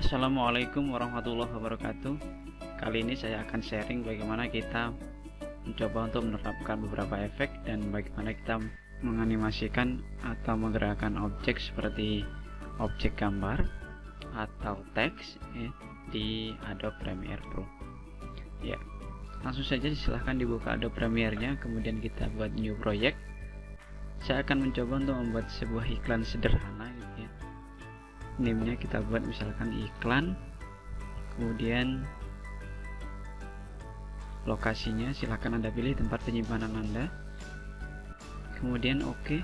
Assalamualaikum warahmatullahi wabarakatuh. Kali ini saya akan sharing bagaimana kita mencoba untuk menerapkan beberapa efek dan bagaimana kita menganimasikan atau menggerakkan objek seperti objek gambar atau teks di Adobe Premiere Pro. Ya, langsung saja silahkan dibuka Adobe Premiere-nya, kemudian kita buat new project. Saya akan mencoba untuk membuat sebuah iklan sederhana gitu ya. Name-nya kita buat misalkan iklan, kemudian lokasinya silahkan Anda pilih tempat penyimpanan Anda, kemudian oke.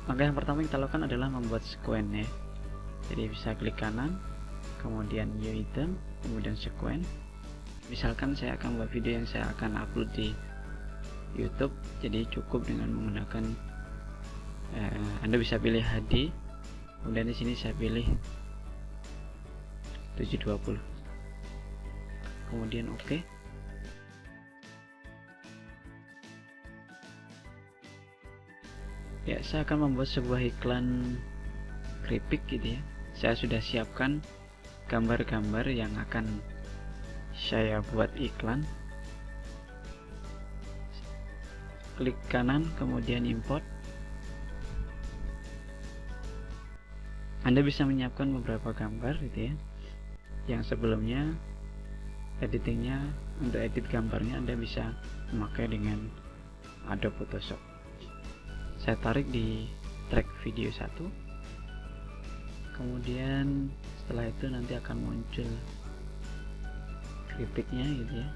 Langkah yang pertama kita lakukan adalah membuat sequence ya. Jadi bisa klik kanan, kemudian new item, kemudian sequence. Misalkan saya akan buat video yang saya akan upload di YouTube, jadi cukup dengan menggunakan Anda bisa pilih HD. Kemudian di sini saya pilih 720. Kemudian oke. Ya, saya akan membuat sebuah iklan keripik gitu ya. Saya sudah siapkan gambar-gambar yang akan saya buat iklan. Klik kanan, kemudian import. Anda bisa menyiapkan beberapa gambar gitu ya, yang sebelumnya editingnya, untuk edit gambarnya Anda bisa memakai dengan Adobe Photoshop. Saya tarik di track video 1, kemudian setelah itu nanti akan muncul keripiknya gitu ya.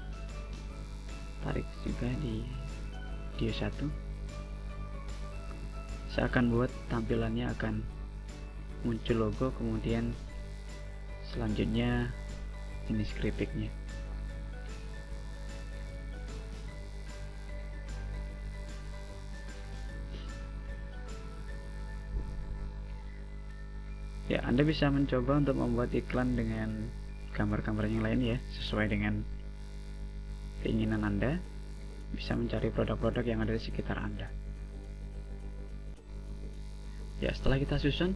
Tarik juga di video 1. Saya akan buat tampilannya akan muncul logo, kemudian selanjutnya jenis keripiknya. Ya, Anda bisa mencoba untuk membuat iklan dengan gambar-gambar yang lain ya, sesuai dengan keinginan Anda. Bisa mencari produk-produk yang ada di sekitar Anda. Ya, setelah kita susun,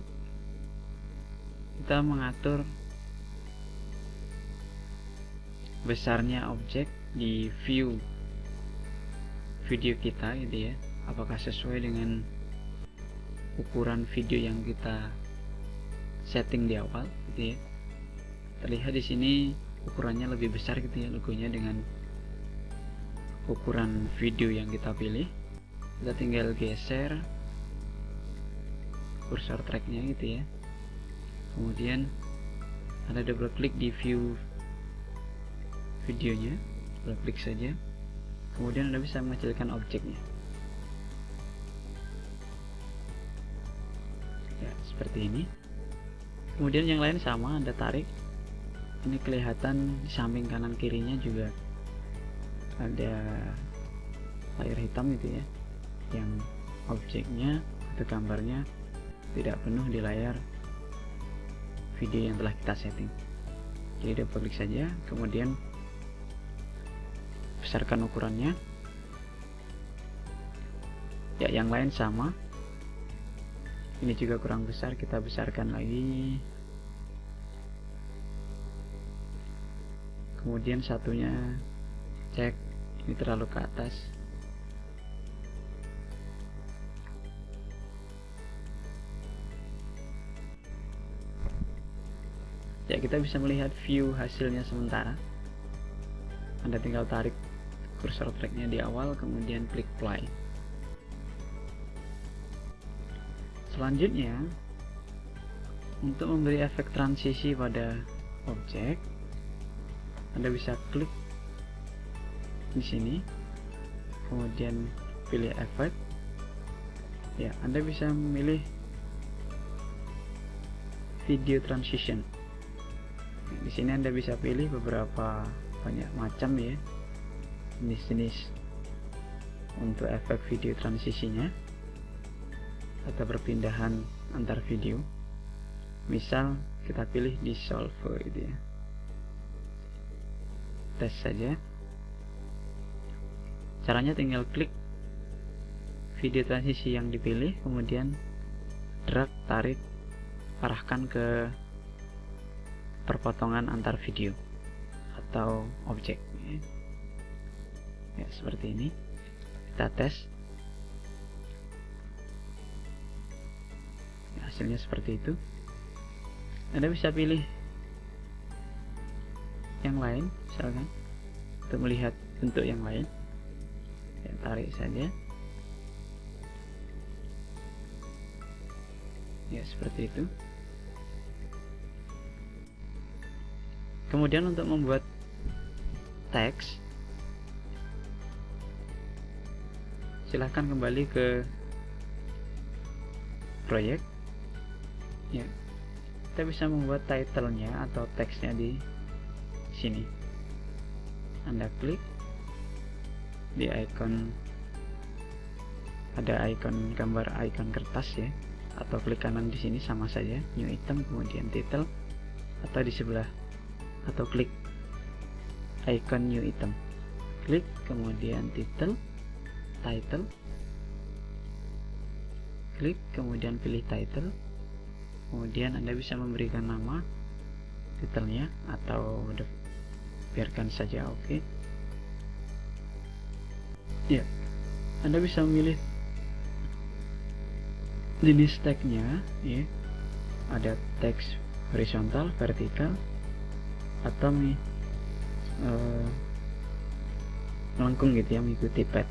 kita mengatur besarnya objek di view video kita gitu ya, apakah sesuai dengan ukuran video yang kita setting di awal gitu ya. Terlihat di sini ukurannya lebih besar gitu ya, logonya dengan ukuran video yang kita pilih. Kita tinggal geser kursor tracknya gitu ya, kemudian Anda double klik di view videonya, double klik saja, kemudian Anda bisa mengecilkan objeknya ya, seperti ini. Kemudian yang lain sama, Anda tarik, ini kelihatan di samping kanan kirinya juga ada layar hitam gitu ya, yang objeknya atau gambarnya tidak penuh di layar video yang telah kita setting. Jadi double klik saja, kemudian besarkan ukurannya ya. Yang lain sama, ini juga kurang besar, kita besarkan lagi. Kemudian satunya cek, ini terlalu ke atas. Ya, kita bisa melihat view hasilnya sementara. Anda tinggal tarik kursor tracknya di awal, kemudian klik play. Selanjutnya, untuk memberi efek transisi pada objek, Anda bisa klik di sini, kemudian pilih efek. Ya, Anda bisa memilih video transition. Di sini Anda bisa pilih beberapa banyak macam ya, jenis-jenis untuk efek video transisinya atau perpindahan antar video. Misal kita pilih dissolve gitu ya, tes saja. Caranya tinggal klik video transisi yang dipilih, kemudian drag, tarik, arahkan ke perpotongan antar video atau objek ya, seperti ini. Kita tes ya, hasilnya seperti itu. Anda bisa pilih yang lain misalkan untuk melihat bentuk yang lain ya, tarik saja ya, seperti itu. Kemudian untuk membuat teks, silahkan kembali ke proyek ya. Kita bisa membuat title-nya atau teksnya di sini. Anda klik di icon, ada icon gambar icon kertas ya, atau klik kanan di sini sama saja, new item kemudian title, atau di sebelah, atau klik icon new item, klik kemudian title, klik kemudian pilih title, kemudian Anda bisa memberikan nama titelnya atau biarkan saja oke. Ya, Anda bisa memilih jenis tagnya ya, ada teks horizontal, vertikal, atau melengkung gitu ya, mengikuti pad.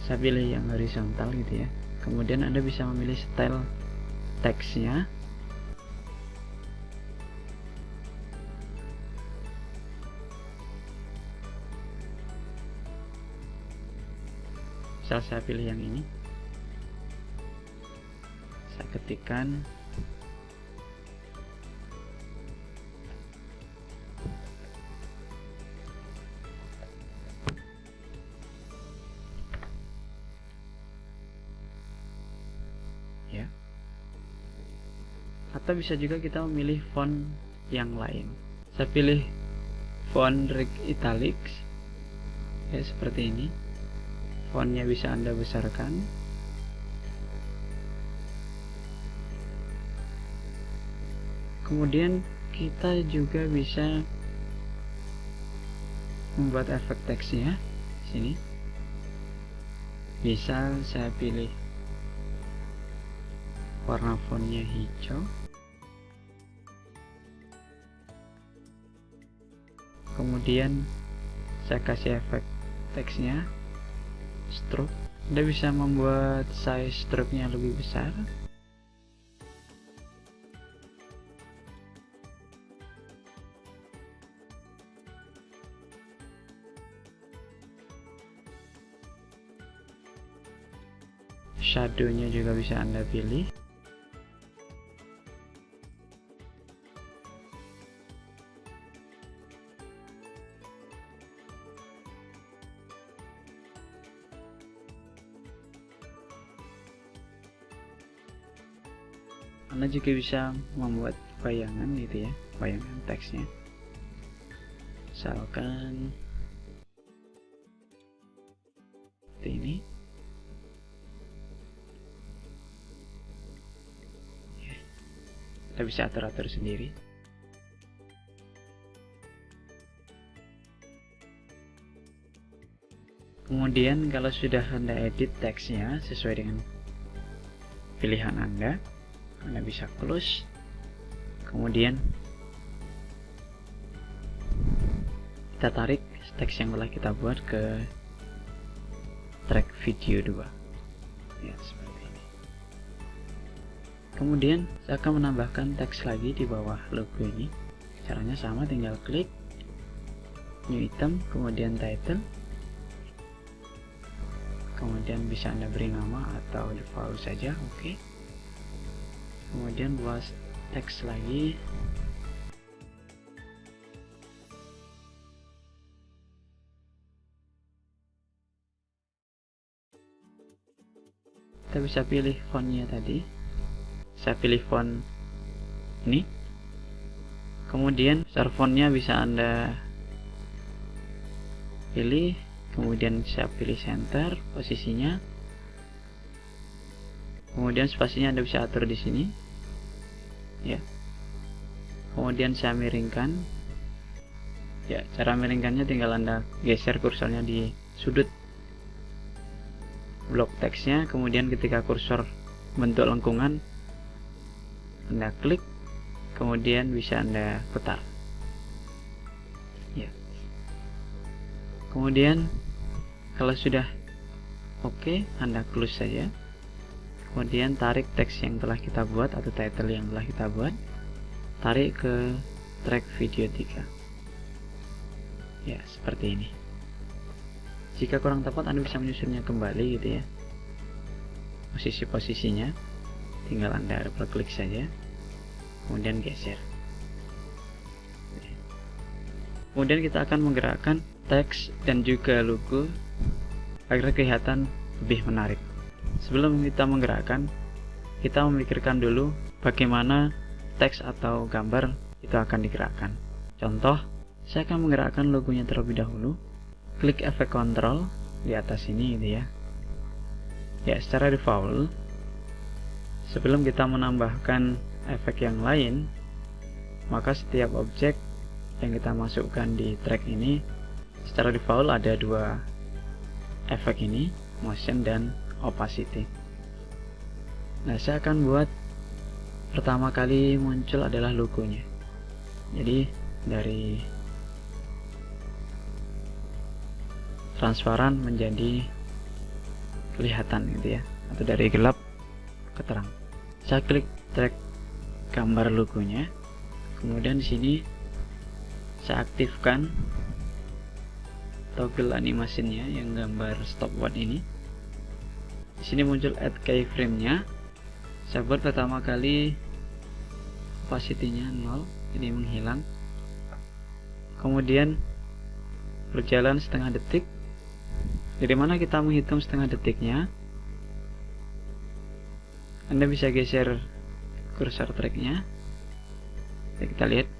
Saya pilih yang horizontal gitu ya. Kemudian Anda bisa memilih style teksnya. Misal saya pilih yang ini, saya ketikkan ya, atau bisa juga kita memilih font yang lain. Saya pilih font Rig Italics ya, seperti ini. Fontnya bisa Anda besarkan. Kemudian kita juga bisa membuat efek teksnya sini. Bisa saya pilih warna fontnya hijau, kemudian saya kasih efek teksnya stroke. Anda bisa membuat size stroke-nya lebih besar. Shadow-nya juga bisa Anda pilih. Anda juga bisa membuat bayangan gitu ya, bayangan teksnya. Misalkan seperti ini. Kita bisa atur-atur sendiri. Kemudian kalau sudah Anda edit teksnya sesuai dengan pilihan Anda bisa close. Kemudian kita tarik teks yang telah kita buat ke track video 2 ya, seperti ini. Kemudian saya akan menambahkan teks lagi di bawah logo ini. Caranya sama, tinggal klik new item kemudian title, kemudian bisa Anda beri nama atau default saja, oke. Kemudian buat teks lagi. Kita bisa pilih fontnya tadi. Saya pilih font ini. Kemudian besar fontnya bisa Anda pilih. Kemudian saya pilih center posisinya. Kemudian spasinya Anda bisa atur di sini. Ya. kemudian saya miringkan. Ya, cara miringkannya tinggal Anda geser kursornya di sudut blok teksnya, kemudian ketika kursor bentuk lengkungan Anda klik, kemudian bisa Anda putar. Ya. Kemudian kalau sudah oke, Anda close saja. Kemudian tarik teks yang telah kita buat atau title yang telah kita buat, tarik ke track video 3. Ya, seperti ini. Jika kurang tepat, Anda bisa menyusunnya kembali gitu ya. Posisi-posisinya tinggal Anda double klik saja, kemudian geser. Kemudian kita akan menggerakkan teks dan juga logo agar kelihatan lebih menarik. Sebelum kita menggerakkan, kita memikirkan dulu bagaimana teks atau gambar itu akan digerakkan. Contoh, saya akan menggerakkan logonya terlebih dahulu. Klik efek kontrol di atas ini gitu ya. Ya, secara default sebelum kita menambahkan efek yang lain, maka setiap objek yang kita masukkan di track ini secara default ada dua efek ini, motion dan opacity. Nah, saya akan buat pertama kali muncul adalah logonya. Jadi dari transparan menjadi kelihatan gitu ya, atau dari gelap ke terang. Saya klik track gambar logonya, kemudian di sini saya aktifkan toggle animasinya yang gambar stopwatch ini. Di sini muncul add keyframe-nya. Saya buat pertama kali opacity-nya 0, jadi menghilang. Kemudian berjalan setengah detik. Dari mana kita menghitung setengah detiknya? Anda bisa geser kursor tracknya. Kita lihat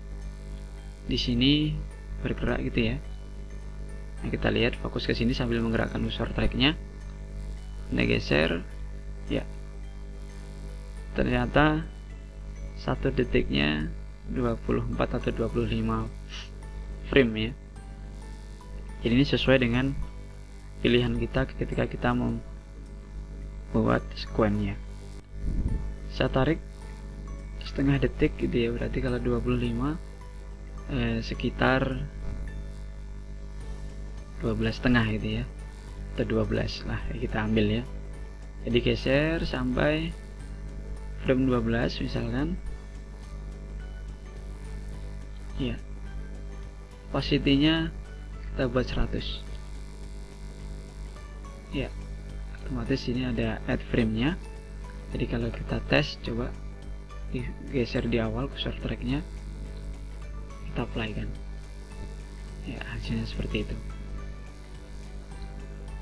di sini bergerak gitu ya. Nah, kita lihat fokus ke sini sambil menggerakkan kursor tracknya. Anda geser, ya. Ternyata 1 detiknya 24 atau 25 frame ya. Jadi ini sesuai dengan pilihan kita ketika kita membuat sequence-nya. Saya tarik setengah detik gitu ya, berarti kalau 25 sekitar 12 setengah gitu ya, atau 12 lah kita ambil ya. Jadi geser sampai frame 12 misalkan ya. Opacity-nya kita buat 100 ya, otomatis ini ada add frame-nya. Jadi kalau kita tes, coba digeser di awal kursor tracknya, kita apply kan ya, hasilnya seperti itu.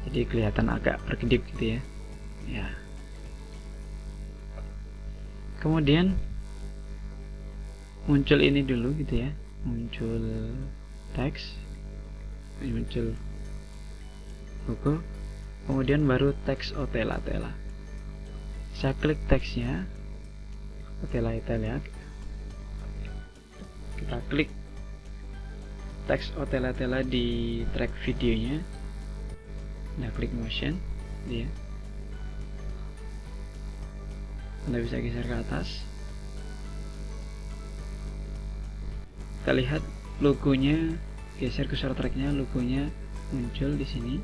Jadi kelihatan agak berkedip gitu ya. Ya. Kemudian muncul ini dulu gitu ya, muncul teks, muncul logo, kemudian baru teks otela-tela. Saya klik teksnya otela-tela, kita klik teks otela-tela di track videonya. Nah, klik motion dia. Anda bisa geser ke atas. Kita lihat logonya, geser kursor tracknya, logonya muncul di sini,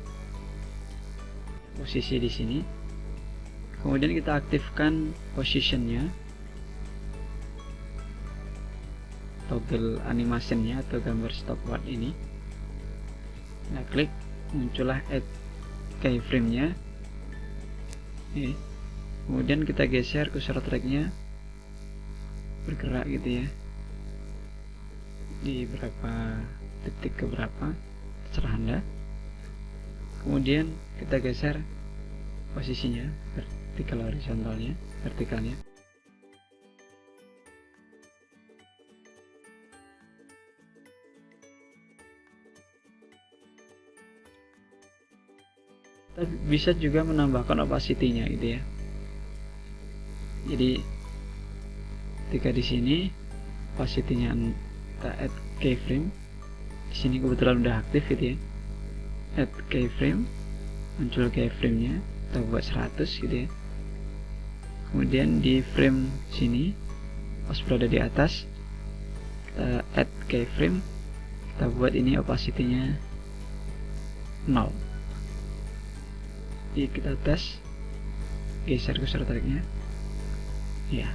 posisi di sini. Kemudian kita aktifkan positionnya, toggle animationnya atau gambar stopwatch ini. Nah, klik, muncullah add keyframe-nya. Kemudian kita geser kursor tracknya bergerak gitu ya, di berapa detik ke berapa, terserah Anda. Kemudian kita geser posisinya, vertikal horizontalnya, vertikalnya. Kita bisa juga menambahkan opacity-nya gitu ya. Jadi ketika di sini opacity-nya kita add keyframe. Di sini kebetulan udah aktif gitu ya. Add keyframe, muncul keyframe-nya, kita buat 100 gitu ya. Kemudian di frame sini pas berada di atas, kita add keyframe, kita buat ini opacity-nya 0. Jadi kita tes, geser kursor tariknya, ya.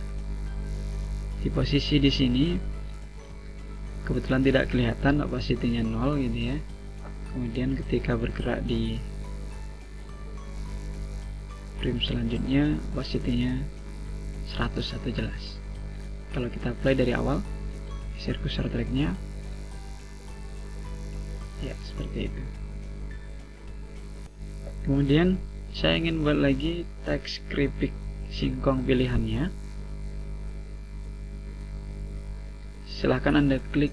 Di posisi di sini kebetulan tidak kelihatan opacity-nya 0 gitu ya. Kemudian ketika bergerak di frame selanjutnya, opacity-nya 101 jelas. Kalau kita play dari awal, geser kursor tariknya, ya seperti itu. Kemudian saya ingin buat lagi teks grafik singkong pilihannya. Silahkan Anda klik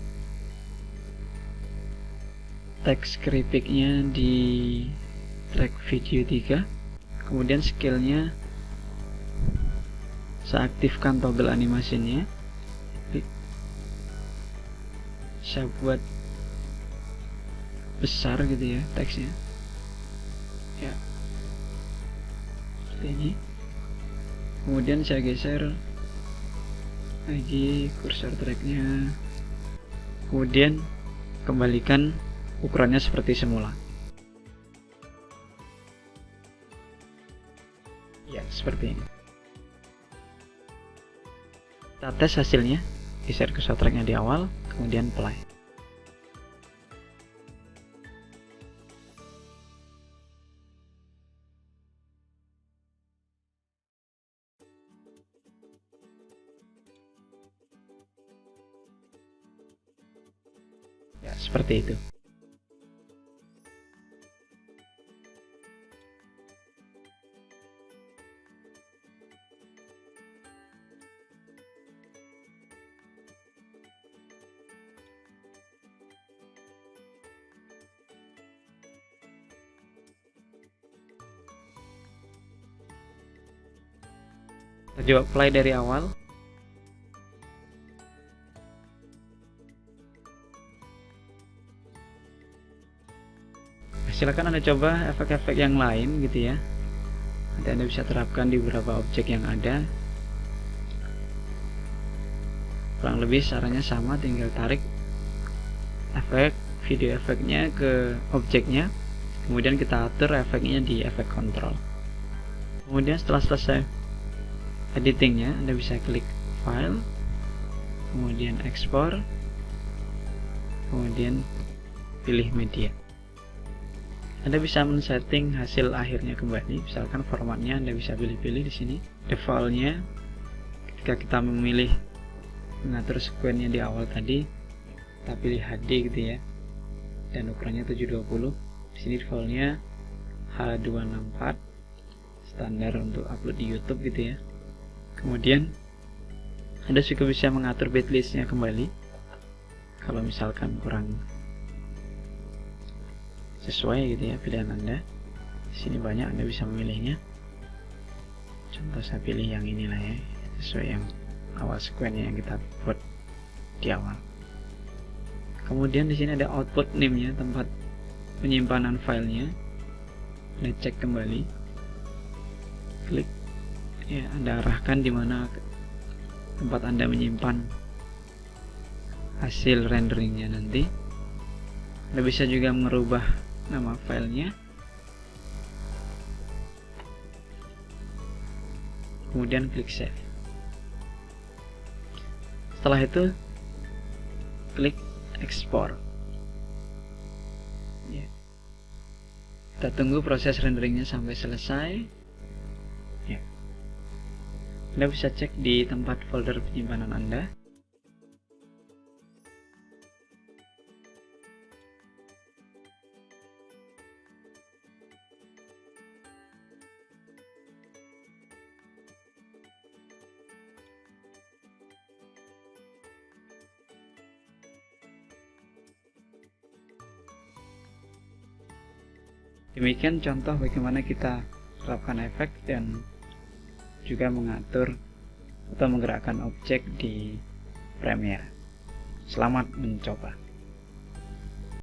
teks grafiknya di track video 3. Kemudian scale-nya saya aktifkan toggle animasinya. Klik. Saya buat besar gitu ya teksnya. Ya, seperti ini. Kemudian saya geser lagi kursor tracknya, kemudian kembalikan ukurannya seperti semula. Ya, seperti ini. Kita tes hasilnya, geser kursor tracknya di awal, kemudian play. Ya, seperti itu. Kita coba play dari awal. Silakan Anda coba efek-efek yang lain gitu ya. Nanti Anda bisa terapkan di beberapa objek yang ada. Kurang lebih caranya sama, tinggal tarik efek video efeknya ke objeknya, kemudian kita atur efeknya di efek control. Kemudian setelah selesai editingnya, Anda bisa klik file, kemudian export, kemudian pilih media. Anda bisa men-setting hasil akhirnya kembali, misalkan formatnya Anda bisa pilih-pilih di sini. Defaultnya, ketika kita memilih mengatur sequence-nya di awal tadi, kita pilih HD gitu ya, dan ukurannya 720. Di sini defaultnya H264, standar untuk upload di YouTube gitu ya. Kemudian Anda juga bisa mengatur bitrate-nya kembali, kalau misalkan kurang sesuai gitu ya pilihan Anda. Di sini banyak, Anda bisa memilihnya. Contoh saya pilih yang inilah ya, sesuai yang awal sequence yang kita buat di awal. Kemudian di sini ada output name-nya, tempat penyimpanan filenya. Anda cek kembali, klik ya, Anda arahkan di mana tempat Anda menyimpan hasil renderingnya nanti. Anda bisa juga merubah nama filenya, kemudian klik save. Setelah itu klik export ya. Kita tunggu proses renderingnya sampai selesai ya. Anda bisa cek di tempat folder penyimpanan Anda. Demikian contoh bagaimana kita terapkan efek dan juga mengatur atau menggerakkan objek di Premiere. Selamat mencoba.